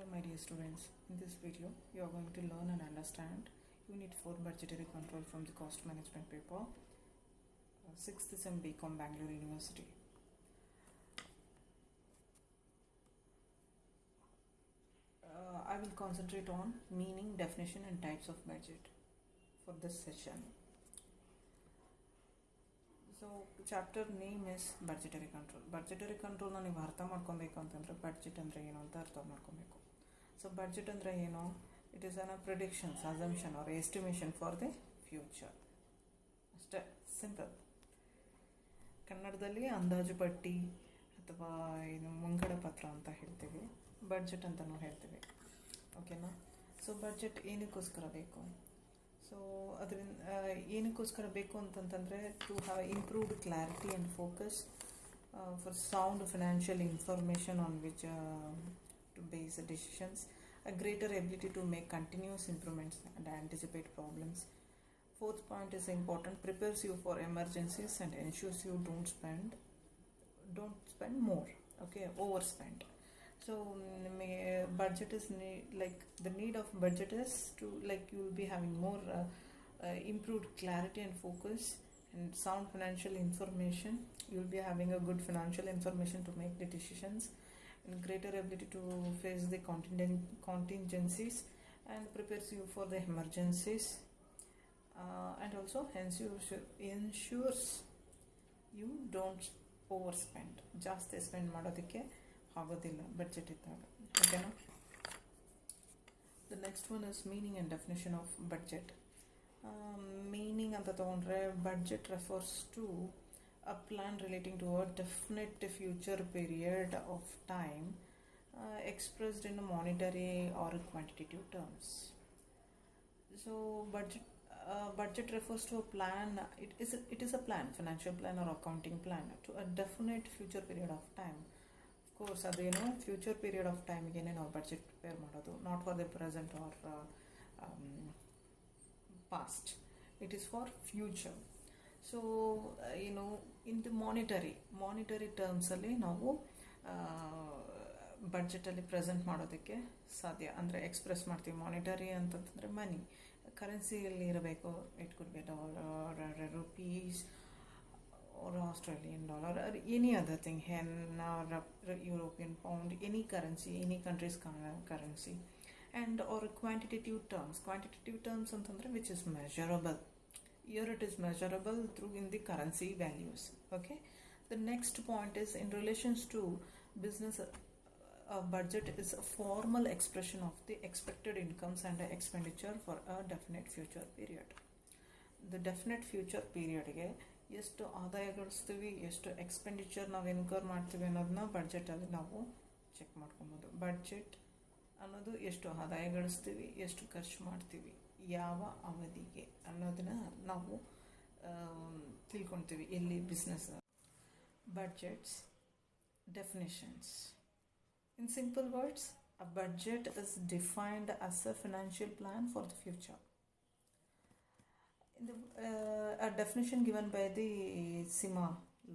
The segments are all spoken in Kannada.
Hello my dear students, in this video you are going to learn and understand Unit 4 Budgetary Control from the Cost Management paper, 6th Sem BCom Bangalore University. I will concentrate on meaning, definition and types of budget for this session. So chapter name is Budgetary Control. Budgetary Control na ನೀವು ಅರ್ಥ ಮಾಡ್ಕೊಬೇಕು ಅಂತಂದರೆ ಬಡ್ಜೆಟ್ ಅಂದರೆ ಏನು ಅಂತ ಅರ್ಥ ಮಾಡ್ಕೊಬೇಕು. ಸೊ ಬಡ್ಜೆಟ್ ಅಂದರೆ ಏನು? It is an predictions, assumption or estimation for the future. ಅಷ್ಟೇ, ಸಿಂಪಲ್. ಕನ್ನಡದಲ್ಲಿ ಅಂದಾಜು ಪಟ್ಟಿ ಅಥವಾ ಏನು ಮುಂಗಡ ಪತ್ರ ಅಂತ ಹೇಳ್ತೀವಿ, ಬಡ್ಜೆಟ್ ಅಂತಲೂ ಹೇಳ್ತೀವಿ. ಓಕೆನಾ? ಸೊ ಬಡ್ಜೆಟ್ ಏನಕ್ಕೋಸ್ಕರ ಬೇಕು? ಸೊ ಅದರಿಂದ ಏನಕ್ಕೋಸ್ಕರ ಬೇಕು ಅಂತಂತಂದರೆ to have improved clarity and focus for sound financial information on which to base decisions, a greater ability to make continuous improvements and anticipate problems. Fourth point is important, prepares you for emergencies and ensures you don't spend more, okay, overspend. So budget is like the need of budget is to, like, you will be having more improved clarity and focus and sound financial information. You will be having a good financial information to make the decisions, and greater ability to face the contingencies, and prepares you for the emergencies, and also ensures you don't overspend. ಜಾಸ್ತಿ ಸ್ಪೆಂಡ್ ಮಾಡೋದಕ್ಕೆ ಆಗೋದಿಲ್ಲ ಬಡ್ಜೆಟ್ ಇದ್ದಾಗ. ಓಕೆನಾ? The next one is meaning and definition of budget. Meaning ಅಂತ ತೊಗೊಂಡ್ರೆ budget refers to a plan relating to a definite future period of time expressed in monetary or quantitative terms. So budget refers to a plan. It is a plan, financial plan or accounting plan, to a definite future period of time. Of course adeno future period of time ಗೆ ನಾವು budget prepare ಮಾಡೋದು, not for the present or past. It is for future. So in the monetary ಟರ್ಮ್ಸಲ್ಲಿ ನಾವು ಬಡ್ಜೆಟಲ್ಲಿ ಪ್ರೆಸೆಂಟ್ ಮಾಡೋದಕ್ಕೆ ಸಾಧ್ಯ, ಅಂದರೆ ಎಕ್ಸ್ಪ್ರೆಸ್ ಮಾಡ್ತೀವಿ. ಮಾನಿಟರಿ ಅಂತಂತಂದರೆ ಮನಿ, ಕರೆನ್ಸಿಯಲ್ಲಿ ಇರಬೇಕು. It could be dollar, rupees or Australian dollar or any other thing, hen or European pound, any currency, any country's currency. And or quantitative terms ಅಂತಂದರೆ which is measurable. Here it is measurable through in the currency values. Okay, the next point is in relations to business. A budget is a formal expression of the expected incomes and expenditure for a definite future period. The definite future period ಗೆ ಎಷ್ಟು ಆದಾಯ ಗಳಿಸ್ತೀವಿ, ಎಷ್ಟು ಎಕ್ಸ್ಪೆಂಡಿಚರ್ ನಾವು ಇನ್ಕರ್ ಮಾಡ್ತೀವಿ ಅನ್ನೋದನ್ನ ಬಡ್ಜೆಟಲ್ಲಿ ನಾವು ಚೆಕ್ ಮಾಡ್ಕೊಬೋದು. ಬಡ್ಜೆಟ್ ಅನ್ನೋದು ಎಷ್ಟು ಆದಾಯ ಗಳಿಸ್ತೀವಿ, ಎಷ್ಟು ಖರ್ಚು ಮಾಡ್ತೀವಿ, ಯಾವ ಅವಧಿಗೆ ಅನ್ನೋದನ್ನ ನಾವು ತಿಳ್ಕೊಳ್ತೀವಿ ಎಲ್ಲಿ business. Budgets definitions. In simple words, a budget is defined as a financial plan for the future. A definition given by the CIMA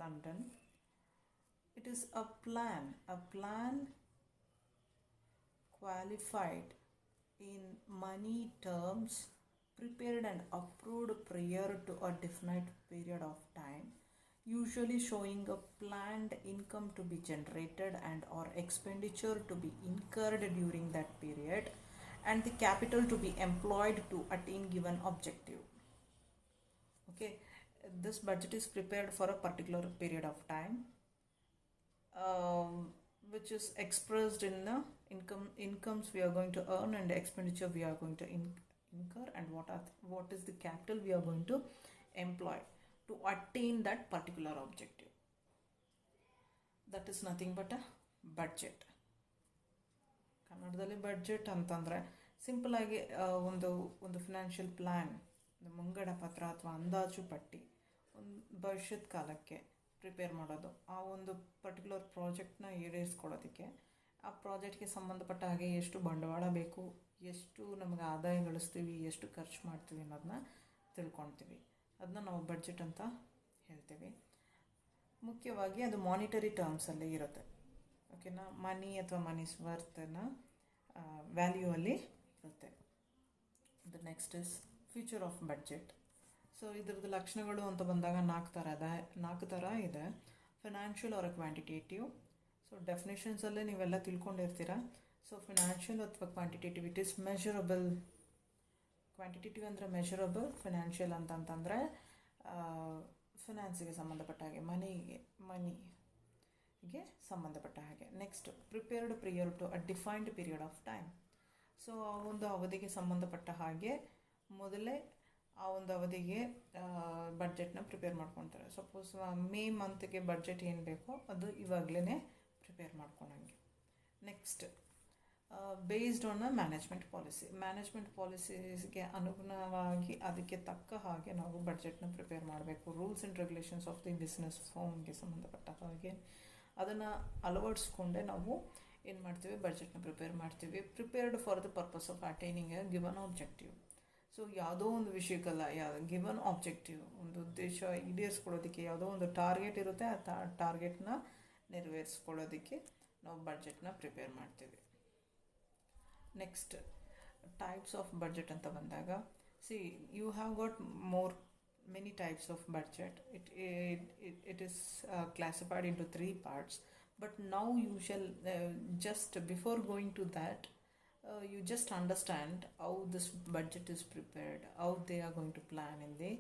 London, it is a plan qualified in money terms, prepared and approved prior to a definite period of time, usually showing a planned income to be generated and or expenditure to be incurred during that period, and the capital to be employed to attain given objective. Okay, this budget is prepared for a particular period of time, which is expressed in the incomes we are going to earn and expenditure we are going to incur, and what is the capital we are going to employ to attain that particular objective. That is nothing but a budget. ಕನ್ನಡದಲ್ಲಿ ಬಡ್ಜೆಟ್ ಅಂತಂದರೆ ಸಿಂಪಲ್ ಆಗಿ ಒಂದು ಫಿನಾನ್ಷಿಯಲ್ ಪ್ಲ್ಯಾನ್, ಮುಂಗಡ ಪತ್ರ ಅಥವಾ ಅಂದಾಜು ಪಟ್ಟಿ, ಒಂದು ಭವಿಷ್ಯದ ಕಾಲಕ್ಕೆ ಪ್ರಿಪೇರ್ ಮಾಡೋದು, ಆ ಒಂದು ಪರ್ಟಿಕ್ಯುಲರ್ ಪ್ರಾಜೆಕ್ಟ್ನ ಈಡೇರಿಸ್ಕೊಳ್ಳೋದಕ್ಕೆ, ಆ ಪ್ರಾಜೆಕ್ಟ್ಗೆ ಸಂಬಂಧಪಟ್ಟ ಹಾಗೆ ಎಷ್ಟು ಬಂಡವಾಳ ಬೇಕು, ಎಷ್ಟು ನಮಗೆ ಆದಾಯ ಗಳಿಸ್ತೀವಿ, ಎಷ್ಟು ಖರ್ಚು ಮಾಡ್ತೀವಿ ಅನ್ನೋದನ್ನ ತಿಳ್ಕೊಳ್ತೀವಿ. ಅದನ್ನ ನಾವು ಬಡ್ಜೆಟ್ ಅಂತ ಹೇಳ್ತೀವಿ. ಮುಖ್ಯವಾಗಿ ಅದು ಮಾನಿಟರಿ ಟರ್ಮ್ಸಲ್ಲಿ ಇರುತ್ತೆ. ಓಕೆನಾ? ಮನಿ ಅಥವಾ ಮನೀಸ್ ವರ್ತನ ವ್ಯಾಲ್ಯೂ ಅಲ್ಲಿ ಇರುತ್ತೆ. The next is future of budget. So ಇದ್ರದ್ದು ಲಕ್ಷಣಗಳು ಅಂತ ಬಂದಾಗ ನಾಲ್ಕು ಥರ ಇದೆ. Financial or quantitative. ಸೊ ಡೆಫಿನೇಷನ್ಸಲ್ಲೇ ನೀವೆಲ್ಲ ತಿಳ್ಕೊಂಡಿರ್ತೀರ. ಸೊ ಫಿನಾನ್ಷಿಯಲ್ ಅಥವಾ quantitative, it is measurable. Quantitative ಅಂದರೆ ಮೆಷರಬಲ್, ಫಿನಾನ್ಷಿಯಲ್ ಅಂತಂತಂದರೆ ಫಿನಾನ್ಸಿಗೆ ಸಂಬಂಧಪಟ್ಟ ಹಾಗೆ, ಮನಿಗೆ ಸಂಬಂಧಪಟ್ಟ ಹಾಗೆ. Next prepared prior to a defined period of time. So ಆ ಒಂದು ಅವಧಿಗೆ ಸಂಬಂಧಪಟ್ಟ ಹಾಗೆ ಮೊದಲೇ ಆ ಒಂದು ಅವಧಿಗೆ ಬಡ್ಜೆಟ್ನ ಪ್ರಿಪೇರ್ ಮಾಡ್ಕೊತಾರೆ. ಸಪೋಸ್ ಮೇ ಮಂತ್ಗೆ ಬಡ್ಜೆಟ್ ಏನು ಬೇಕೋ ಅದು ಇವಾಗಲೇ ಪ್ರಿಪೇರ್ ಮಾಡ್ಕೊಳಂಗೆ. Next based on a management ಪಾಲಿಸೀಸ್ಗೆ ಅನುಗುಣವಾಗಿ ಅದಕ್ಕೆ ತಕ್ಕ ಹಾಗೆ ನಾವು ಬಡ್ಜೆಟ್ನ ಪ್ರಿಪೇರ್ ಮಾಡಬೇಕು. Rules and regulations of the business ಫರ್ಮ್ಗೆ ಸಂಬಂಧಪಟ್ಟ ಹಾಗೆ ಅದನ್ನು ಅಳವಡಿಸ್ಕೊಂಡೆ ನಾವು ಏನು ಮಾಡ್ತೀವಿ, ಬಡ್ಜೆಟ್ನ ಪ್ರಿಪೇರ್ ಮಾಡ್ತೀವಿ. Prepared for the purpose of attaining a given objective. So ಯಾವುದೋ ಒಂದು ವಿಷಯಕ್ಕಲ್ಲ, ಗಿವನ್ ಆಬ್ಜೆಕ್ಟಿವ್, ಒಂದು ಉದ್ದೇಶ ಈಡೇರಿಸ್ಕೊಳ್ಳೋದಕ್ಕೆ ಯಾವುದೋ ಒಂದು ಟಾರ್ಗೆಟ್ ಇರುತ್ತೆ, ಆ ಟಾರ್ಗೆಟ್ನ ನೆರವೇರಿಸ್ಕೊಳ್ಳೋದಕ್ಕೆ ನಾವು ಬಡ್ಜೆಟ್ನ ಪ್ರಿಪೇರ್ ಮಾಡ್ತೀವಿ. ನೆಕ್ಸ್ಟ್ ಟೈಪ್ಸ್ ಆಫ್ ಬಡ್ಜೆಟ್ ಅಂತ ಬಂದಾಗ, so you have got many types of budget. It is classified into 3 parts, but now you shall just before going to that you just understand how this budget is prepared, how they are going to plan in the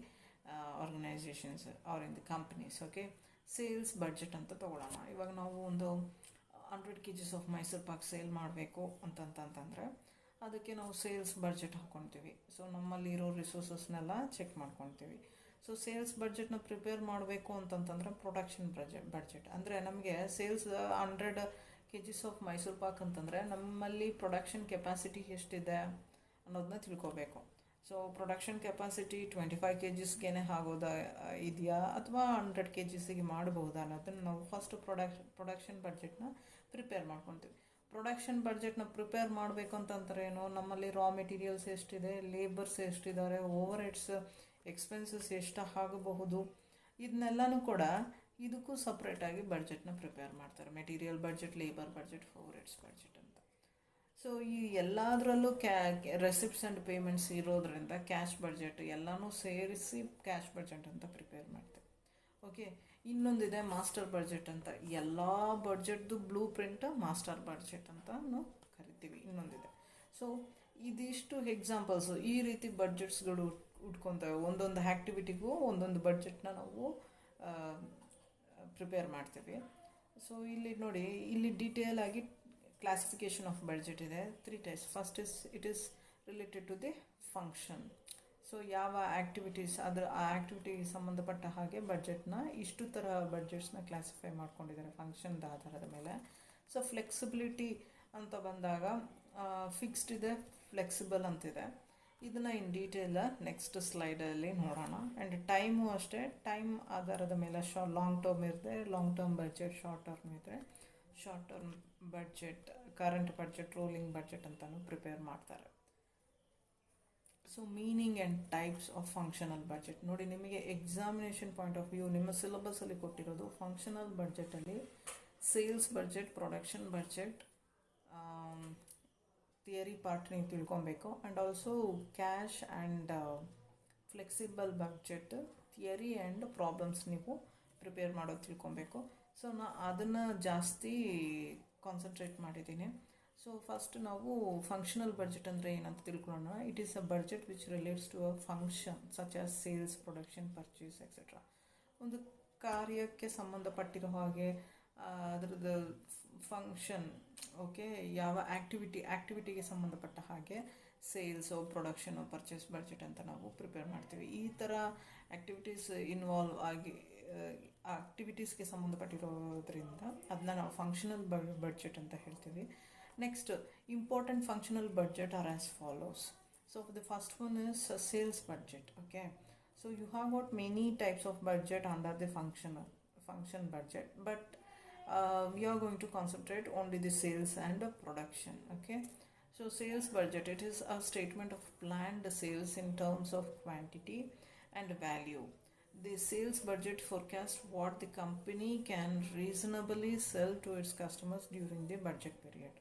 organizations or in the companies. Okay, sales budget ಅಂತ ತಗೊಳ್ಳೋಣ. ಇವಾಗ ನಾವು ಒಂದು 100 kgs of Mysuru Pak sale ಮಾಡಬೇಕು ಅಂತಂತಂದರೆ ಅದಕ್ಕೆ ನಾವು ಸೇಲ್ಸ್ ಬಡ್ಜೆಟ್ ಹಾಕ್ಕೊತೀವಿ. ಸೊ ನಮ್ಮಲ್ಲಿ ಇರೋ ರಿಸೋರ್ಸಸ್ನೆಲ್ಲ ಚೆಕ್ ಮಾಡ್ಕೊತೀವಿ. ಸೊ ಸೇಲ್ಸ್ ಬಡ್ಜೆಟ್ನ ಪ್ರಿಪೇರ್ ಮಾಡಬೇಕು ಅಂತಂತಂದರೆ ಪ್ರೊಡಕ್ಷನ್ ಬಡ್ಜೆಟ್ ಅಂದರೆ ನಮಗೆ sales 100 kgs of Mysuru Pak ಅಂತಂದರೆ ನಮ್ಮಲ್ಲಿ ಪ್ರೊಡಕ್ಷನ್ ಕೆಪಾಸಿಟಿ ಎಷ್ಟಿದೆ ಅನ್ನೋದನ್ನ ತಿಳ್ಕೊಬೇಕು. ಸೊ ಪ್ರೊಡಕ್ಷನ್ ಕೆಪಾಸಿಟಿ 25 kgsಗೆ ಆಗೋದಾ ಇದೆಯಾ ಅಥವಾ 100 kgsಗೆ ಮಾಡಬಹುದಾ ಅನ್ನೋದನ್ನು ನಾವು ಫಸ್ಟ್ ಪ್ರೊಡಕ್ಷನ್ ಬಡ್ಜೆಟ್ನ ಪ್ರಿಪೇರ್ ಮಾಡ್ಕೊತೀವಿ. ಪ್ರೊಡಕ್ಷನ್ ಬಡ್ಜೆಟ್ನ ಪ್ರಿಪೇರ್ ಮಾಡಬೇಕು ಅಂತಂದ್ರೆ ಏನು, ನಮ್ಮಲ್ಲಿ ರಾ ಮೆಟೀರಿಯಲ್ಸ್ ಎಷ್ಟಿದೆ, ಲೇಬರ್ಸ್ ಎಷ್ಟಿದ್ದಾರೆ, ಓವರ್ ಹೆಡ್ಸ್ ಎಕ್ಸ್ಪೆನ್ಸಸ್ ಎಷ್ಟು ಆಗಬಹುದು, ಇದನ್ನೆಲ್ಲನೂ ಕೂಡ ಇದಕ್ಕೂ ಸಪ್ರೇಟಾಗಿ ಬಡ್ಜೆಟ್ನ ಪ್ರಿಪೇರ್ ಮಾಡ್ತಾರೆ. Material budget, labour budget, over heads budget ಅಂತ. ಸೊ ಈ ಎಲ್ಲದರಲ್ಲೂ ರೆಸಿಪ್ಟ್ಸ್ ಆ್ಯಂಡ್ ಪೇಮೆಂಟ್ಸ್ ಇರೋದ್ರಿಂದ ಕ್ಯಾಶ್ ಬಡ್ಜೆಟ್ ಎಲ್ಲನೂ ಸೇರಿಸಿ ಕ್ಯಾಶ್ ಬಡ್ಜೆಟ್ ಅಂತ ಪ್ರಿಪೇರ್ ಮಾಡ್ತೇವೆ. ಓಕೆ, ಇನ್ನೊಂದಿದೆ ಮಾಸ್ಟರ್ ಬಡ್ಜೆಟ್ ಅಂತ. ಎಲ್ಲ ಬಡ್ಜೆಟ್ದು ಬ್ಲೂ ಪ್ರಿಂಟ್ ಮಾಸ್ಟರ್ ಬಡ್ಜೆಟ್ ಅಂತ ನಾವು ಕರಿತೀವಿ. ಇನ್ನೊಂದಿದೆ. ಸೊ ಇದಿಷ್ಟು ಎಕ್ಸಾಂಪಲ್ಸು. ಈ ರೀತಿ ಬಡ್ಜೆಟ್ಸ್ಗಳು ಉಟ್ಕೊತೇವೆ. ಒಂದೊಂದು ಆ್ಯಕ್ಟಿವಿಟಿಗೂ ಒಂದೊಂದು ಬಡ್ಜೆಟ್ನ ನಾವು ಪ್ರಿಪೇರ್ ಮಾಡ್ತೀವಿ. ಸೊ ಇಲ್ಲಿ ನೋಡಿ, ಇಲ್ಲಿ ಡೀಟೇಲ್ ಆಗಿ ಕ್ಲಾಸಿಫಿಕೇಷನ್ ಆಫ್ ಬಡ್ಜೆಟ್ ಇದೆ. 3 types. First it is related to the function. So ಯಾವ ಆ್ಯಕ್ಟಿವಿಟೀಸ್ ಆ ಆ್ಯಕ್ಟಿವಿಟಿಗೆ ಸಂಬಂಧಪಟ್ಟ ಹಾಗೆ ಬಡ್ಜೆಟ್ನ ಇಷ್ಟು ಥರ ಬಡ್ಜೆಟ್ಸ್ನ ಕ್ಲಾಸಿಫೈ ಮಾಡ್ಕೊಂಡಿದ್ದಾರೆ ಫಂಕ್ಷನ್ದ ಆಧಾರದ ಮೇಲೆ. ಸೊ ಫ್ಲೆಕ್ಸಿಬಿಲಿಟಿ ಅಂತ ಬಂದಾಗ ಫಿಕ್ಸ್ಡ್ ಇದೆ, ಫ್ಲೆಕ್ಸಿಬಲ್ ಅಂತಿದೆ. ಇದನ್ನು ಇನ್ ಡೀಟೇಲ್ ನೆಕ್ಸ್ಟ್ ಸ್ಲೈಡಲ್ಲಿ ನೋಡೋಣ. ಆ್ಯಂಡ್ ಟೈಮು ಅಷ್ಟೇ, ಟೈಮ್ ಆಧಾರದ ಮೇಲೆ ಲಾಂಗ್ ಟರ್ಮ್ ಇರುತ್ತೆ, long term budget, short term ಇದ್ದರೆ short term budget, current budget, rolling budget ಅಂತಲೂ ಪ್ರಿಪೇರ್ ಮಾಡ್ತಾರೆ. So meaning and types of functional budget ನೋಡಿ, ನಿಮಗೆ ಎಕ್ಸಾಮಿನೇಷನ್ ಪಾಯಿಂಟ್ ಆಫ್ ವ್ಯೂ ನಿಮ್ಮ ಸಿಲೆಬಸ್ಸಲ್ಲಿ ಕೊಟ್ಟಿರೋದು ಫಂಕ್ಷನಲ್ ಬಡ್ಜೆಟಲ್ಲಿ sales budget, production budget, theory part ನೀವು ತಿಳ್ಕೊಬೇಕು. And also cash and flexible budget, theory and problems ನೀವು ಪ್ರಿಪೇರ್ ಮಾಡೋದು ತಿಳ್ಕೊಬೇಕು. ಸೊ ಅದನ್ನು ಜಾಸ್ತಿ ಕಾನ್ಸಂಟ್ರೇಟ್ ಮಾಡಿದ್ದೀನಿ. ಸೊ ಫಸ್ಟ್ ನಾವು ಫಂಕ್ಷನಲ್ ಬಡ್ಜೆಟ್ ಅಂದರೆ ಏನಂತ ತಿಳ್ಕೊಳ್ಳೋಣ. It is a budget which relates to a function such as sales, production, purchase etcetera. ಒಂದು ಕಾರ್ಯಕ್ಕೆ ಸಂಬಂಧಪಟ್ಟಿರೋ ಹಾಗೆ ಅದರದ್ದು ಫಂಕ್ಷನ್, ಓಕೆ, ಯಾವ ಆ್ಯಕ್ಟಿವಿಟಿಗೆ ಸಂಬಂಧಪಟ್ಟ ಹಾಗೆ ಸೇಲ್ಸು, ಪ್ರೊಡಕ್ಷನು, ಪರ್ಚೇಸ್ ಬಡ್ಜೆಟ್ ಅಂತ ನಾವು ಪ್ರಿಪೇರ್ ಮಾಡ್ತೀವಿ. ಈ ಥರ ಆ್ಯಕ್ಟಿವಿಟೀಸ್ ಇನ್ವಾಲ್ವ್ ಆಗಿ ಆಕ್ಟಿವಿಟೀಸ್ಗೆ ಸಂಬಂಧಪಟ್ಟಿರೋದ್ರಿಂದ ಅದನ್ನ ನಾವು ಫಂಕ್ಷನಲ್ ಬಡ್ಜೆಟ್ ಅಂತ ಹೇಳ್ತೀವಿ. Next important functional budget are as follows. So the first one is sales budget. Okay, so you have got many types of budget under the function budget, but we are going to concentrate only the sales and production. Okay, so sales budget, it is a statement of planned sales in terms of quantity and value. The sales budget forecasts what the company can reasonably sell to its customers during the budget period.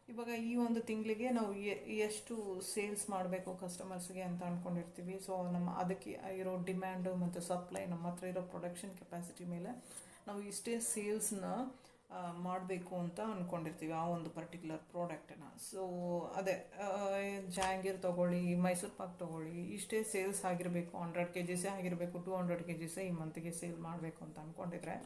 ಈ ಇವಾಗ ಈ ಒಂದು ತಿಂಗಳಿಗೆ ನಾವು ಎಷ್ಟು ಸೇಲ್ಸ್ ಮಾಡಬೇಕು ಕಸ್ಟಮರ್ಸ್ಗೆ ಅಂತ ಅಂದ್ಕೊಂಡಿರ್ತೀವಿ. ಸೊ ಅದಕ್ಕೆ ಇರೋ ಡಿಮ್ಯಾಂಡು ಮತ್ತು ಸಪ್ಲೈ, ನಮ್ಮ ಹತ್ರ ಇರೋ ಪ್ರೊಡಕ್ಷನ್ ಕೆಪಾಸಿಟಿ ಮೇಲೆ ನಾವು ಇಷ್ಟೇ ಸೇಲ್ಸ್ನ ಮಾಡಬೇಕು ಅಂತ ಅಂದ್ಕೊಂಡಿರ್ತೀವಿ ಆ ಒಂದು ಪರ್ಟಿಕ್ಯುಲರ್ ಪ್ರಾಡಕ್ಟನ್ನ. ಸೊ ಅದೇ ಜಹಾಂಗೀರ್ ತೊಗೊಳ್ಳಿ, ಮೈಸೂರು ಪಾಕ್ ತೊಗೊಳ್ಳಿ, ಇಷ್ಟೇ ಸೇಲ್ಸ್ ಆಗಿರಬೇಕು, 100 kgs ಆಗಿರಬೇಕು, 200 kgs ಈ ಮಂತ್ಗೆ ಸೇಲ್ ಮಾಡಬೇಕು ಅಂತ ಅಂದ್ಕೊಂಡಿದ್ರೆ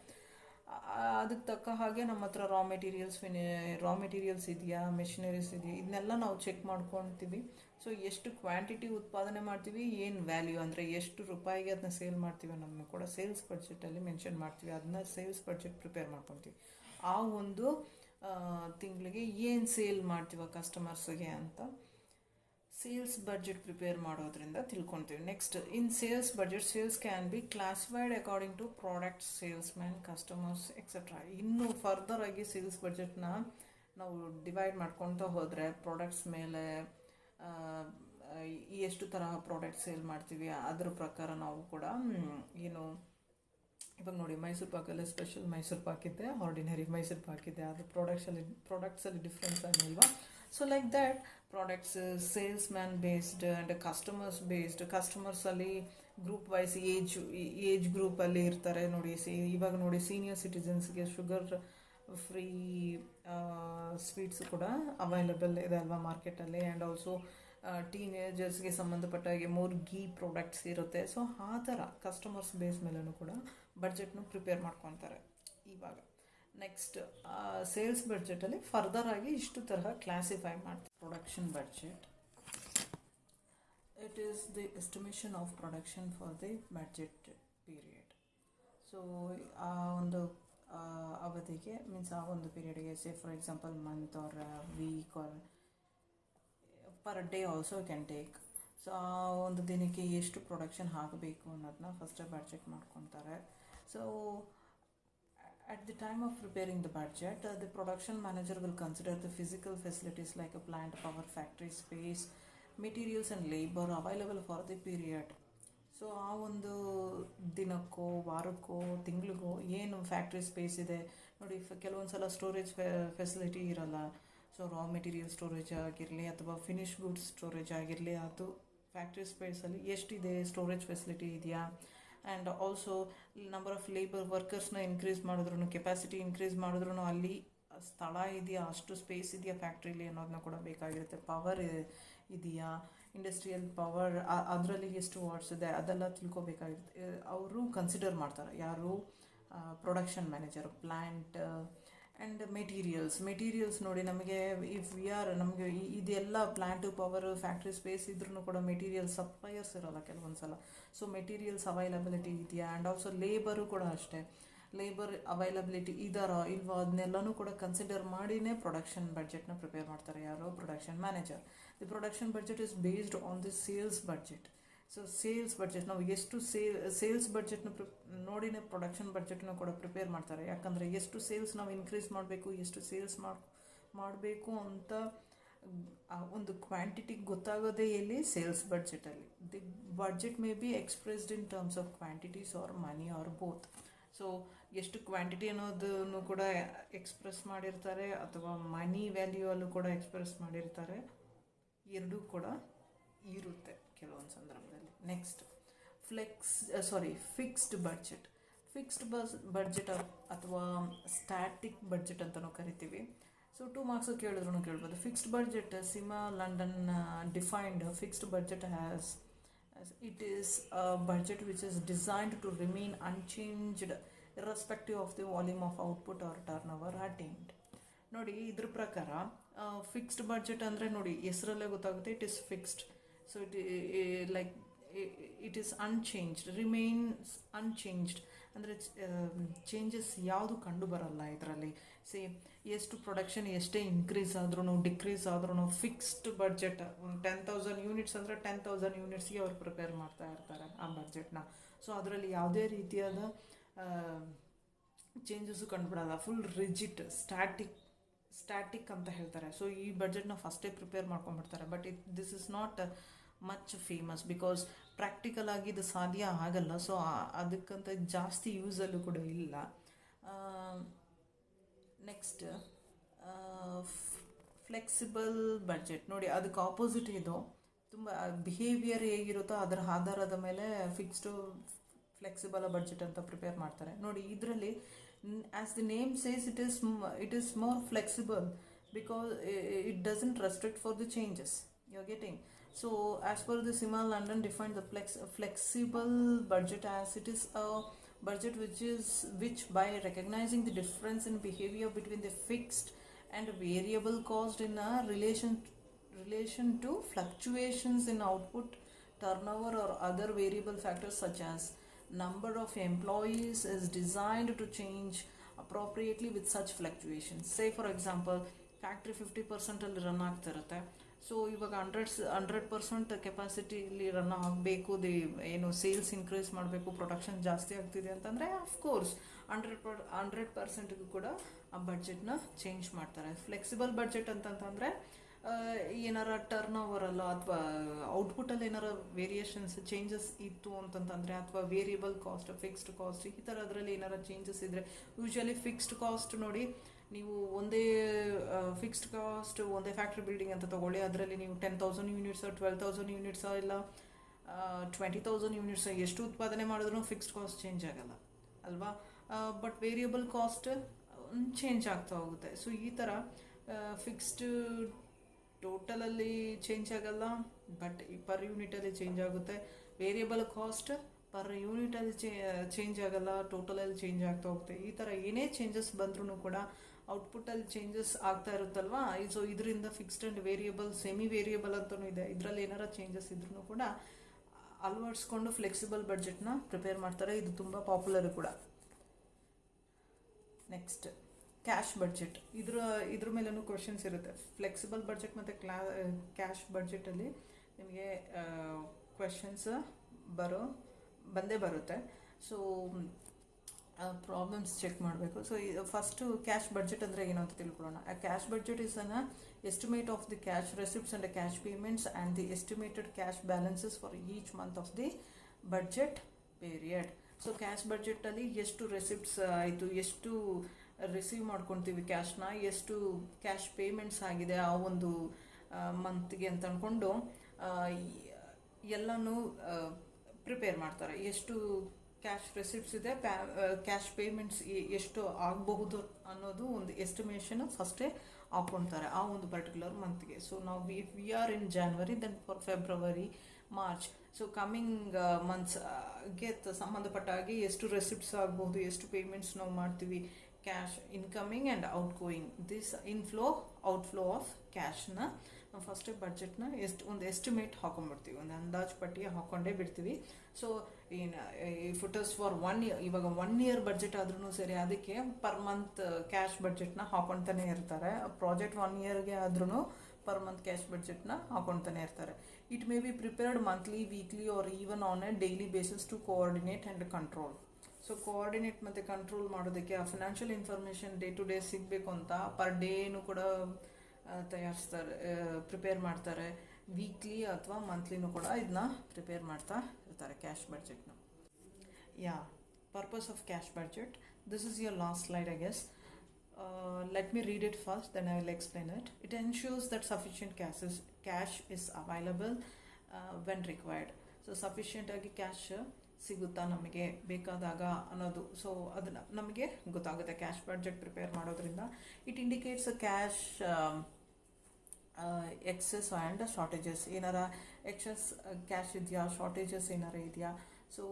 ಅದಕ್ಕೆ ತಕ್ಕ ಹಾಗೆ ನಮ್ಮ ಹತ್ರ ರಾ ಮೆಟೀರಿಯಲ್ಸ್ ಇದೆಯಾ, ಮೆಷಿನರೀಸ್ ಇದೆಯಾ, ಇದನ್ನೆಲ್ಲ ನಾವು ಚೆಕ್ ಮಾಡ್ಕೊತೀವಿ. ಸೊ ಎಷ್ಟು ಕ್ವಾಂಟಿಟಿ ಉತ್ಪಾದನೆ ಮಾಡ್ತೀವಿ, ಏನು ವ್ಯಾಲ್ಯೂ ಅಂದರೆ ಎಷ್ಟು ರೂಪಾಯಿಗೆ ಅದನ್ನ ಸೇಲ್ ಮಾಡ್ತೀವಿ ಅನ್ನೋದನ್ನು ಕೂಡ ಸೇಲ್ಸ್ ಬಡ್ಜೆಟಲ್ಲಿ ಮೆನ್ಷನ್ ಮಾಡ್ತೀವಿ. ಅದನ್ನ ಸೇಲ್ಸ್ ಬಡ್ಜೆಟ್ ಪ್ರಿಪೇರ್ ಮಾಡ್ಕೊತೀವಿ. ಆ ಒಂದು ತಿಂಗಳಿಗೆ ಏನು ಸೇಲ್ ಮಾಡ್ತೀವ ಕಸ್ಟಮರ್ಸ್ಗೆ ಅಂತ ಸೇಲ್ಸ್ ಬಡ್ಜೆಟ್ ಪ್ರಿಪೇರ್ ಮಾಡೋದ್ರಿಂದ ತಿಳ್ಕೊತೀವಿ. Next, in sales budget, sales can be classified according to products, salesman, customers etcetera. ಇನ್ನೂ ಫರ್ದರ್ ಆಗಿ ಸೇಲ್ಸ್ ಬಡ್ಜೆಟ್ನ ನಾವು ಡಿವೈಡ್ ಮಾಡ್ಕೊತ ಹೋದರೆ ಪ್ರಾಡಕ್ಟ್ಸ್ ಮೇಲೆ ಎಷ್ಟು ತರಹ ಪ್ರಾಡಕ್ಟ್ ಸೇಲ್ ಮಾಡ್ತೀವಿ ಅದ್ರ ಪ್ರಕಾರ ನಾವು ಕೂಡ ಏನು, ಇವಾಗ ನೋಡಿ ಮೈಸೂರು ಪಾಕಲ್ಲಿ ಸ್ಪೆಷಲ್ ಮೈಸೂರು ಪಾಕ್ ಇದೆ, ಆರ್ಡಿನರಿ ಮೈಸೂರು ಪಾಕ್ ಇದೆ, ಅದು ಪ್ರಾಡಕ್ಟ್ಸಲ್ಲಿ ಡಿಫ್ರೆನ್ಸ್ ಆಗಿಲ್ವಾ. So like that products sales man based and customers based. ಕಸ್ಟಮರ್ಸಲ್ಲಿ ಗ್ರೂಪ್ ವೈಸ್ ಏಜ್ ಗ್ರೂಪಲ್ಲಿ ಇರ್ತಾರೆ ನೋಡಿ. ಇವಾಗ ನೋಡಿ ಸೀನಿಯರ್ ಸಿಟಿಸನ್ಸ್ಗೆ ಶುಗರ್ ಫ್ರೀ ಸ್ವೀಟ್ಸ್ ಕೂಡ ಅವೈಲಬಲ್ ಇದೆ ಅಲ್ವಾ ಮಾರ್ಕೆಟಲ್ಲಿ. ಆ್ಯಂಡ್ ಆಲ್ಸೋ ಟೀನೇಜರ್ಸ್ಗೆ ಸಂಬಂಧಪಟ್ಟಾಗೆ ಮೋರ್ ಗೀ ಪ್ರಾಡಕ್ಟ್ಸ್ ಇರುತ್ತೆ. ಸೊ ಆ ಥರ ಕಸ್ಟಮರ್ಸ್ ಬೇಸ್ ಮೇಲೂ ಕೂಡ ಬಡ್ಜೆಟ್ನು ಪ್ರಿಪೇರ್ ಮಾಡ್ಕೊತಾರೆ ಇವಾಗ. ನೆಕ್ಸ್ಟ್, ಸೇಲ್ಸ್ ಬಡ್ಜೆಟಲ್ಲಿ ಫರ್ದರ್ ಆಗಿ ಇಷ್ಟು ತರಹ ಕ್ಲಾಸಿಫೈ ಮಾಡ್ತೀವಿ. Production budget, it is the estimation of production for the budget period. So ಆ ಒಂದು ಅವಧಿಗೆ ಮೀನ್ಸ್ ಆ ಒಂದು ಪೀರಿಯಡ್ಗೆ, say for example month or week or per day also can take. So ಆ ಒಂದು ದಿನಕ್ಕೆ ಎಷ್ಟು ಪ್ರೊಡಕ್ಷನ್ ಆಗಬೇಕು ಅನ್ನೋದನ್ನ ಫಸ್ಟೇ ಬಡ್ಜೆಟ್ ಮಾಡ್ಕೊತಾರೆ. So at the time of preparing the budget, the production manager will consider the physical facilities like a plant, power, factory space, materials and labor available for the period. So ಆ ಒಂದು ದಿನಕ್ಕೋ ವಾರಕ್ಕೋ ತಿಂಗಳಿಗೋ ಏನು ಫ್ಯಾಕ್ಟ್ರಿ ಸ್ಪೇಸ್ ಇದೆ ನೋಡಿ. ಕೆಲವೊಂದು ಸಲ ಸ್ಟೋರೇಜ್ ಫೆಸಿಲಿಟಿ ಇರಲ್ಲ. ಸೊ ರಾ ಮೆಟೀರಿಯಲ್ ಸ್ಟೋರೇಜ್ ಆಗಿರಲಿ ಅಥವಾ ಫಿನಿಶ್ ಗುಡ್ಸ್ ಸ್ಟೋರೇಜ್ ಆಗಿರಲಿ, ಅದು ಫ್ಯಾಕ್ಟ್ರಿ ಸ್ಪೇಸಲ್ಲಿ ಎಷ್ಟಿದೆ, ಸ್ಟೋರೇಜ್ ಫೆಸಿಲಿಟಿ ಇದೆಯಾ. And also number of labour ವರ್ಕರ್ಸ್ನ ಇನ್ಕ್ರೀಸ್ ಮಾಡಿದ್ರು, ಕೆಪಾಸಿಟಿ ಇನ್ಕ್ರೀಸ್ ಮಾಡಿದ್ರು ಅಲ್ಲಿ ಸ್ಥಳ ಇದೆಯಾ, ಅಷ್ಟು ಸ್ಪೇಸ್ ಇದೆಯಾ ಫ್ಯಾಕ್ಟ್ರಿಲಿ ಅನ್ನೋದನ್ನ ಕೂಡ ಬೇಕಾಗಿರುತ್ತೆ. ಪವರ್ ಇದೆಯಾ, ಇಂಡಸ್ಟ್ರಿಯಲ್ ಪವರ್ ಅದರಲ್ಲಿ ಎಷ್ಟು ವಾಟ್ಸ್ ಇದೆ ಅದೆಲ್ಲ ತಿಳ್ಕೊಬೇಕಾಗಿರುತ್ತೆ. ಅವರು ಕನ್ಸಿಡರ್ ಮಾಡ್ತಾರೆ ಯಾರು, production manager. Plant and materials ನೋಡಿ, ನಮಗೆ ನಮಗೆ ಇದೆಲ್ಲ ಪ್ಲ್ಯಾಂಟು, ಪವರು, ಫ್ಯಾಕ್ಟ್ರಿ ಸ್ಪೇಸ್ ಇದ್ರೂ ಕೂಡ ಮೆಟೀರಿಯಲ್ ಸಪ್ಲೈಯರ್ಸ್ ಇರೋಲ್ಲ ಕೆಲವೊಂದು ಸಲ. ಸೊ ಮೆಟೀರಿಯಲ್ಸ್ ಅವೈಲಬಿಲಿಟಿ ಇದೆಯಾ. ಆ್ಯಂಡ್ ಆಲ್ಸೋ ಲೇಬರು ಕೂಡ ಅಷ್ಟೇ, ಲೇಬರ್ ಅವೈಲಬಿಲಿಟಿ ಇದಾರೋ ಇಲ್ವೋ ಅದನ್ನೆಲ್ಲನೂ ಕೂಡ ಕನ್ಸಿಡರ್ ಮಾಡಿನೇ ಪ್ರೊಡಕ್ಷನ್ ಬಡ್ಜೆಟ್ನ ಪ್ರಿಪೇರ್ ಮಾಡ್ತಾರೆ ಯಾರು, production manager. The production budget is based on the sales budget. So sales budget ನಾವು ಎಷ್ಟು ಸೇಲ್ಸ್ ಬಡ್ಜೆಟ್ನ ನೋಡಿನೇ ಪ್ರೊಡಕ್ಷನ್ ಬಡ್ಜೆಟ್ನ ಕೂಡ ಪ್ರಿಪೇರ್ ಮಾಡ್ತಾರೆ. ಯಾಕಂದರೆ ಎಷ್ಟು ಸೇಲ್ಸ್ ನಾವು ಇನ್ಕ್ರೀಸ್ ಮಾಡಬೇಕು, ಎಷ್ಟು ಸೇಲ್ಸ್ ಮಾಡಬೇಕು ಅಂತ ಒಂದು ಕ್ವಾಂಟಿಟಿ ಗೊತ್ತಾಗೋದೇ ಎಲ್ಲಿ, ಸೇಲ್ಸ್ ಬಡ್ಜೆಟಲ್ಲಿ. The budget may be expressed in terms of quantities or money or both. So ಎಷ್ಟು ಕ್ವಾಂಟಿಟಿ ಅನ್ನೋದನ್ನು ಕೂಡ ಎಕ್ಸ್ಪ್ರೆಸ್ ಮಾಡಿರ್ತಾರೆ ಅಥವಾ ಮನಿ ವ್ಯಾಲ್ಯೂ ಅಲ್ಲೂ ಕೂಡ ಎಕ್ಸ್ಪ್ರೆಸ್ ಮಾಡಿರ್ತಾರೆ. ಎರಡೂ ಕೂಡ ಇರುತ್ತೆ ಕೆಲವೊಂದು ಸಂದರ್ಭದಲ್ಲಿ. Next, fixed budget. Fixed budget ಅಥವಾ ಸ್ಟ್ಯಾಟಿಕ್ ಬಡ್ಜೆಟ್ ಅಂತಲೂ ಕರಿತೀವಿ. ಸೊ 2 ಮಾರ್ಕ್ಸ್ ಕೇಳ್ಬೋದು. Fixed budget, CIMA London defined fixed budget as it is a budget which is designed to remain unchanged irrespective of the volume of output or turnover attained. ನೋಡಿ, ಇದ್ರ ಪ್ರಕಾರ ಫಿಕ್ಸ್ಡ್ ಬಡ್ಜೆಟ್ ಅಂದರೆ ನೋಡಿ ಹೆಸರಲ್ಲೇ ಗೊತ್ತಾಗುತ್ತೆ, it is fixed. So it is unchanged, remains unchanged ಅಂದರೆ ಚೇಂಜಸ್ ಯಾವುದು ಕಂಡು ಬರಲ್ಲ ಇದರಲ್ಲಿ. ಎಷ್ಟು ಪ್ರೊಡಕ್ಷನ್ ಎಷ್ಟೇ ಇನ್ಕ್ರೀಸ್ ಆದ್ರೂ ಡಿಕ್ರೀಸ್ ಆದ್ರೂ ಫಿಕ್ಸ್ಡ್ ಬಡ್ಜೆಟ್. 10,000 ಯೂನಿಟ್ಸ್ ಅಂದರೆ 10,000 ಯೂನಿಟ್ಸ್ಗೆ ಅವ್ರು ಪ್ರಿಪೇರ್ ಮಾಡ್ತಾ ಇರ್ತಾರೆ ಆ ಬಡ್ಜೆಟ್ನ. ಸೊ ಅದರಲ್ಲಿ ಯಾವುದೇ ರೀತಿಯಾದ ಚೇಂಜಸ್ಸು ಕಂಡುಬಿಡಲ್ಲ. ಫುಲ್ ರಿಜಿಡ್, ಸ್ಟ್ಯಾಟಿಕ್ ಅಂತ ಹೇಳ್ತಾರೆ. ಸೊ ಈ ಬಡ್ಜೆಟ್ನ ಫಸ್ಟೇ ಪ್ರಿಪೇರ್ ಮಾಡ್ಕೊಂಡ್ಬಿಡ್ತಾರೆ. But this is not much famous because practical ಆಗಿ ಇದು ಸಾಧ್ಯ ಆಗಲ್ಲ. ಸೊ ಅದಕ್ಕಂತ ಜಾಸ್ತಿ ಯೂಸಲ್ಲೂ ಕೂಡ ಇಲ್ಲ. ನೆಕ್ಸ್ಟ್, ಫ್ಲೆಕ್ಸಿಬಲ್ ಬಡ್ಜೆಟ್ ನೋಡಿ, ಅದಕ್ಕೆ ಆಪೋಸಿಟ್ ಇದು. ತುಂಬ ಬಿಹೇವಿಯರ್ ಹೇಗಿರುತ್ತೋ ಅದರ ಆಧಾರದ ಮೇಲೆ ಫಿಕ್ಸ್ಡು ಫ್ಲೆಕ್ಸಿಬಲ್ ಬಡ್ಜೆಟ್ ಅಂತ ಪ್ರಿಪೇರ್ ಮಾಡ್ತಾರೆ. ನೋಡಿ, ಇದರಲ್ಲಿ as the name says it is more flexible because it doesn't restrict for the changes you're getting. So as per the Sima London defined the flexible budget as it is a budget which by recognizing the difference in behavior between the fixed and variable cost in a relation to fluctuations in output, turnover or other variable factors such as number of employees is designed to change appropriately with such fluctuations. Say for example, factory 50% ಅಲ್ಲಿ ರನ್ ಆಗ್ತಿರುತ್ತೆ. ಸೊ ಇವಾಗ 100% ಕೆಪಾಸಿಟಿಲಿ ರನ್ ಆಗಬೇಕು, ಏನು ಸೇಲ್ಸ್ ಇನ್ಕ್ರೀಸ್ ಮಾಡಬೇಕು, ಪ್ರೊಡಕ್ಷನ್ ಜಾಸ್ತಿ ಆಗ್ತಿದೆ ಅಂತಂದರೆ ಅಫ್ಕೋರ್ಸ್ 100% ಕೂಡ ಆ ಬಡ್ಜೆಟ್ನ ಚೇಂಜ್ ಮಾಡ್ತಾರೆ. ಫ್ಲೆಕ್ಸಿಬಲ್ ಬಡ್ಜೆಟ್ ಅಂತಂತಂದರೆ ಏನಾರ ಟರ್ನ್ ಓವರಲ್ಲೋ ಅಥವಾ ಔಟ್ಪುಟ್ಟಲ್ಲಿ ಏನಾರ ವೇರಿಯೇಷನ್ಸ್ ಚೇಂಜಸ್ ಇತ್ತು ಅಂತಂತಂದರೆ, ಅಥವಾ ವೇರಿಯಬಲ್ ಕಾಸ್ಟ್, ಫಿಕ್ಸ್ಡ್ ಕಾಸ್ಟ್, ಈ ಥರದ್ರಲ್ಲಿ ಏನಾರ ಚೇಂಜಸ್ ಇದ್ದರೆ, ಯೂಶ್ವಲಿ ಫಿಕ್ಸ್ಡ್ ಕಾಸ್ಟ್ ನೋಡಿ, ನೀವು ಒಂದೇ ಫಿಕ್ಸ್ಡ್ ಕಾಸ್ಟ್ ಒಂದೇ ಫ್ಯಾಕ್ಟ್ರಿ ಬಿಲ್ಡಿಂಗ್ ಅಂತ ತೊಗೊಳ್ಳಿ, ಅದರಲ್ಲಿ ನೀವು 10,000 ಯೂನಿಟ್ಸ್ 12,000 ಯೂನಿಟ್ಸ್ ಇಲ್ಲ 20,000 ಯೂನಿಟ್ಸ್ ಎಷ್ಟು ಉತ್ಪಾದನೆ ಮಾಡಿದ್ರೂ ಫಿಕ್ಸ್ಡ್ ಕಾಸ್ಟ್ ಚೇಂಜ್ ಆಗಲ್ಲ ಅಲ್ವಾ. ಬಟ್ ವೇರಿಯಬಲ್ ಕಾಸ್ಟ್ ಚೇಂಜ್ ಆಗ್ತಾ ಹೋಗುತ್ತೆ. ಸೊ ಈ ಥರ ಫಿಕ್ಸ್ಡ್ ಟೋಟಲಲ್ಲಿ ಚೇಂಜ್ ಆಗಲ್ಲ, ಬಟ್ ಪರ್ ಯೂನಿಟಲ್ಲಿ ಚೇಂಜ್ ಆಗುತ್ತೆ. ವೇರಿಯಬಲ್ ಕಾಸ್ಟ್ ಪರ್ ಯೂನಿಟಲ್ಲಿ ಚೇಂಜ್ ಆಗಲ್ಲ, ಟೋಟಲಲ್ಲಿ ಚೇಂಜ್ ಆಗ್ತಾ ಹೋಗುತ್ತೆ. ಈ ಥರ ಏನೇ ಚೇಂಜಸ್ ಬಂದ್ರೂ ಕೂಡ ಔಟ್ಪುಟ್ಟಲ್ಲಿ ಚೇಂಜಸ್ ಆಗ್ತಾ ಇರುತ್ತಲ್ವಾ. ಸೊ ಇದರಿಂದ fixed and variable, semi variable ಅಂತಲೂ ಇದೆ. ಇದರಲ್ಲಿ ಏನಾರ ಚೇಂಜಸ್ ಇದ್ರೂ ಕೂಡ ಅಳವಡಿಸ್ಕೊಂಡು ಫ್ಲೆಕ್ಸಿಬಲ್ ಬಡ್ಜೆಟ್ನ ಪ್ರಿಪೇರ್ ಮಾಡ್ತಾರೆ. ಇದು ತುಂಬ ಪಾಪ್ಯುಲರ್ ಕೂಡ. Next cash budget. ಇದ್ರ ಮೇಲೂ ಕ್ವಶನ್ಸ್ ಇರುತ್ತೆ. ಫ್ಲೆಕ್ಸಿಬಲ್ ಬಡ್ಜೆಟ್ ಮತ್ತು ಕ್ಯಾಶ್ ಬಡ್ಜೆಟಲ್ಲಿ ನಿಮಗೆ ಕ್ವೆಶನ್ಸ್ ಬಂದೇ ಬರುತ್ತೆ. ಸೊ ಪ್ರಾಬ್ಲಮ್ಸ್ ಚೆಕ್ ಮಾಡಬೇಕು. ಸೊ ಫಸ್ಟು ಕ್ಯಾಶ್ ಬಡ್ಜೆಟ್ ಅಂದರೆ ಏನು ಅಂತ ತಿಳ್ಕೊಳ್ಳೋಣ. ಆ cash budget is an estimate of the cash receipts and cash payments and the estimated cash balances for each month of the budget period. So cash ಬಡ್ಜೆಟಲ್ಲಿ ಎಷ್ಟು ರೆಸಿಪ್ಟ್ಸ್ ಆಯಿತು, ಎಷ್ಟು ರಿಸೀವ್ ಮಾಡ್ಕೊತೀವಿ ಕ್ಯಾಶ್ನ, ಎಷ್ಟು ಕ್ಯಾಶ್ ಪೇಮೆಂಟ್ಸ್ ಆಗಿದೆ ಆ ಒಂದು ಮಂತ್ಗೆ ಅಂತ ಅಂದ್ಕೊಂಡು ಎಲ್ಲನೂ ಪ್ರಿಪೇರ್ ಮಾಡ್ತಾರೆ. ಎಷ್ಟು ಕ್ಯಾಶ್ ರೆಸಿಪ್ಟ್ಸ್ ಇದೆ, ಕ್ಯಾಶ್ ಪೇಮೆಂಟ್ಸ್ ಎಷ್ಟು ಆಗಬಹುದು ಅನ್ನೋದು ಒಂದು ಎಸ್ಟಿಮೇಷನ್ ಫಸ್ಟೇ ಹಾಕ್ಕೊಳ್ತಾರೆ ಆ ಒಂದು ಪರ್ಟಿಕ್ಯುಲರ್ ಮಂತ್ಗೆ. ಸೊ ನಾವು we are in January, then for February, March, so coming ಮಂತ್ಸ್ಗೆ ಸಂಬಂಧಪಟ್ಟ ಹಾಗೆ ಎಷ್ಟು ರೆಸಿಪ್ಟ್ಸ್ ಆಗಬಹುದು, ಎಷ್ಟು ಪೇಮೆಂಟ್ಸ್ ನಾವು ಮಾಡ್ತೀವಿ, cash incoming and outgoing, this inflow outflow of ಕ್ಯಾಶ್ನ ನಾವು ಫಸ್ಟೇ ಬಡ್ಜೆಟ್ನ ಒಂದು ಎಸ್ಟಿಮೇಟ್ ಹಾಕೊಂಡ್ಬಿಡ್ತೀವಿ, ಒಂದು ಅಂದಾಜು ಪಟ್ಟಿ ಹಾಕ್ಕೊಂಡೇ ಬಿಡ್ತೀವಿ. So if it is for 1 year, ಇವಾಗ 1 ಇಯರ್ ಬಡ್ಜೆಟ್ ಆದ್ರೂ ಸರಿ, ಅದಕ್ಕೆ ಪರ್ ಮಂತ್ ಕ್ಯಾಶ್ ಬಡ್ಜೆಟ್ನ ಹಾಕೊಳ್ತಾನೆ ಇರ್ತಾರೆ. ಪ್ರಾಜೆಕ್ಟ್ 1 ಇಯರ್ಗೆ ಆದ್ರೂ ಪರ್ ಮಂತ್ ಕ್ಯಾಶ್ ಬಡ್ಜೆಟ್ನ ಹಾಕೊಳ್ತಾನೆ ಇರ್ತಾರೆ. It may be prepared monthly, weekly or even on a daily basis to coordinate and control. So coordinate ಮತ್ತು ಕಂಟ್ರೋಲ್ ಮಾಡೋದಕ್ಕೆ ಆ financial information day to day ಸಿಗಬೇಕು ಅಂತ ಪರ್ ಡೇನು ಕೂಡ ಪ್ರಿಪೇರ್ ಮಾಡ್ತಾರೆ. ವೀಕ್ಲಿ ಅಥವಾ ಮಂತ್ಲಿನೂ ಕೂಡ ಇದನ್ನ ಪ್ರಿಪೇರ್ ಮಾಡ್ತಾ ಇರ್ತಾರೆ ಕ್ಯಾಶ್ ಬಡ್ಜೆಟ್ನ. Purpose of cash budget. This is your last slide, I guess. Let me read it first, then I will explain it. It ensures that sufficient cash is available when required. So sufficient ಆಗಿ ಕ್ಯಾಶ್ ಸಿಗುತ್ತಾ ನಮಗೆ ಬೇಕಾದಾಗ ಅನ್ನೋದು. ಸೊ ಅದನ್ನು ನಮಗೆ ಗೊತ್ತಾಗುತ್ತೆ ಕ್ಯಾಶ್ ಬಡ್ಜೆಟ್ ಪ್ರಿಪೇರ್ ಮಾಡೋದ್ರಿಂದ. It indicates cash excess and shortages. ಏನಾರ ಎಕ್ಸೆಸ್ ಕ್ಯಾಶ್ ಇದೆಯಾ, ಶಾರ್ಟೇಜಸ್ ಏನಾರ ಇದೆಯಾ. ಸೊ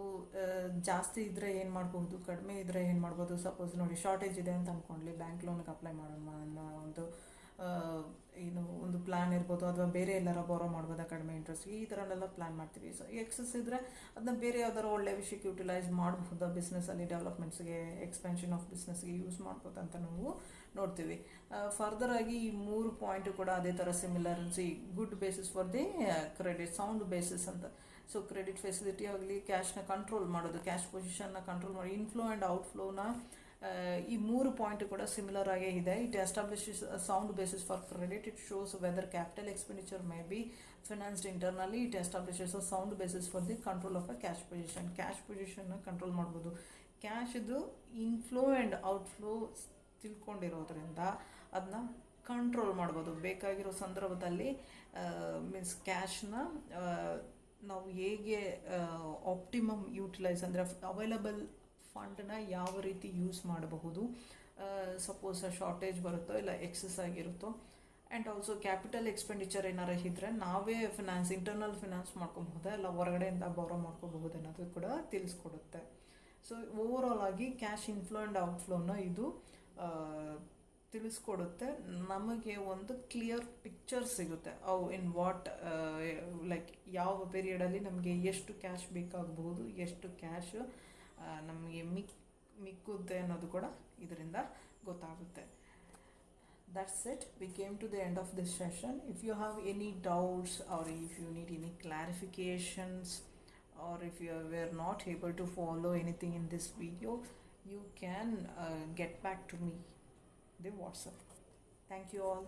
ಜಾಸ್ತಿ ಇದ್ದರೆ ಏನು ಮಾಡ್ಬೋದು, ಕಡಿಮೆ ಇದ್ದರೆ ಏನು ಮಾಡ್ಬೋದು. ಸಪೋಸ್ ನೋಡಿ ಶಾರ್ಟೇಜ್ ಇದೆ ಅಂತ ಅಂದ್ಕೊಂಡ್ಲಿ, ಬ್ಯಾಂಕ್ ಲೋನ್ಗೆ ಅಪ್ಲೈ ಮಾಡೋಣ ಅನ್ನೋ ಒಂದು ಪ್ಲ್ಯಾನ್ ಇರ್ಬೋದು, ಅಥವಾ ಬೇರೆ ಎಲ್ಲಾರ ಬಾರೋ ಮಾಡ್ಬೋದಾ ಕಡಿಮೆ ಇಂಟ್ರೆಸ್ಟ್, ಈ ಥರನೆಲ್ಲ ಪ್ಲ್ಯಾನ್ ಮಾಡ್ತೀವಿ. ಸೊ ಎಕ್ಸಸ್ ಇದ್ದರೆ ಅದನ್ನ ಬೇರೆ ಯಾವ್ದಾರು ಒಳ್ಳೆ ವಿಷಯಕ್ಕೆ ಯುಟಿಲೈಸ್ ಮಾಡ್ಬೋದಾ, ಬಿಸ್ನೆಸ್ಸಲ್ಲಿ ಡೆವಲಪ್ಮೆಂಟ್ಸ್ಗೆ, ಎಕ್ಸ್ಪೆನ್ಷನ್ ಆಫ್ ಬಿಸ್ನೆಸ್ಗೆ ಯೂಸ್ ಮಾಡ್ಬೋದು ಅಂತ ನಾವು ನೋಡ್ತೀವಿ. ಫರ್ದರ್ ಆಗಿ ಈ 3 ಪಾಯಿಂಟು ಕೂಡ ಅದೇ ಥರ similar. Good basis for the credit, sound basis ಅಂತ. ಸೊ ಕ್ರೆಡಿಟ್ ಫೆಸಿಲಿಟಿ ಆಗಲಿ, ಕ್ಯಾಶ್ನ ಕಂಟ್ರೋಲ್ ಮಾಡೋದು, ಕ್ಯಾಶ್ ಪೊಸಿಷನ್ನ ಕಂಟ್ರೋಲ್ ಮಾಡಿ, ಇನ್ಫ್ಲೋ ಆ್ಯಂಡ್ ಔಟ್ಫ್ಲೋನ, ಈ 3 ಪಾಯಿಂಟ್ ಕೂಡ ಸಿಮಿಲರ್ ಆಗೇ ಇದೆ. It establishes sound basis for credit. It shows whether capital expenditure may be financed internally. It establishes a sound basis for the control of a cash position. Cash ಪೊಸಿಷನ್ನ ಕಂಟ್ರೋಲ್ ಮಾಡ್ಬೋದು. ಕ್ಯಾಶ್ ಇದು ಇನ್ಫ್ಲೋ ಆ್ಯಂಡ್ ಔಟ್ಫ್ಲೋ ತಿಳ್ಕೊಂಡಿರೋದ್ರಿಂದ ಅದನ್ನ ಕಂಟ್ರೋಲ್ ಮಾಡ್ಬೋದು. ಬೇಕಾಗಿರೋ ಸಂದರ್ಭದಲ್ಲಿ ಮೀನ್ಸ್ ಕ್ಯಾಶ್ನ ನಾವು ಹೇಗೆ ಆಪ್ಟಿಮಮ್ ಯೂಟಿಲೈಸ್ ಅಂದರೆ ಅವೈಲಬಲ್ ಫಂಡನ್ನ ಯಾವ ರೀತಿ ಯೂಸ್ ಮಾಡಬಹುದು, ಸಪೋಸ್ ಶಾರ್ಟೇಜ್ ಬರುತ್ತೋ ಇಲ್ಲ ಎಕ್ಸಸ್ ಆಗಿರುತ್ತೋ. ಆ್ಯಂಡ್ ಆಲ್ಸೋ ಕ್ಯಾಪಿಟಲ್ ಎಕ್ಸ್ಪೆಂಡಿಚರ್ ಏನಾರು ಇದ್ದರೆ ನಾವೇ ಇಂಟರ್ನಲ್ ಫಿನಾನ್ಸ್ ಮಾಡ್ಕೊಬಹುದಾ ಇಲ್ಲ ಹೊರಗಡೆಯಿಂದ ಬಾರೋ ಮಾಡ್ಕೋಬಹುದು ಅನ್ನೋದು ಕೂಡ ತಿಳಿಸ್ಕೊಡುತ್ತೆ. ಸೊ ಓವರಾಲ್ ಆಗಿ ಕ್ಯಾಶ್ ಇನ್ಫ್ಲೋ ಆ್ಯಂಡ್ ಔಟ್ಫ್ಲೋನ ಇದು ತಿಳಿಸ್ಕೊಡುತ್ತೆ. ನಮಗೆ ಒಂದು ಕ್ಲಿಯರ್ ಪಿಕ್ಚರ್ ಸಿಗುತ್ತೆ ಅವು ಇನ್ ವಾಟ್ ಲೈಕ್ ಯಾವ ಪೀರಿಯಡಲ್ಲಿ ನಮಗೆ ಎಷ್ಟು ಕ್ಯಾಶ್ ಬೇಕಾಗಬಹುದು, ಎಷ್ಟು ಕ್ಯಾಶ್ ನಮಗೆ ಮಿಕ್ಕುತ್ತೆ ಅನ್ನೋದು ಕೂಡ ಇದರಿಂದ ಗೊತ್ತಾಗುತ್ತೆ. That's it. We came to the end of this session. If you have any doubts or if you need any clarifications or if you were not able to follow anything in this video, you can get back to me the WhatsApp. Thank you all.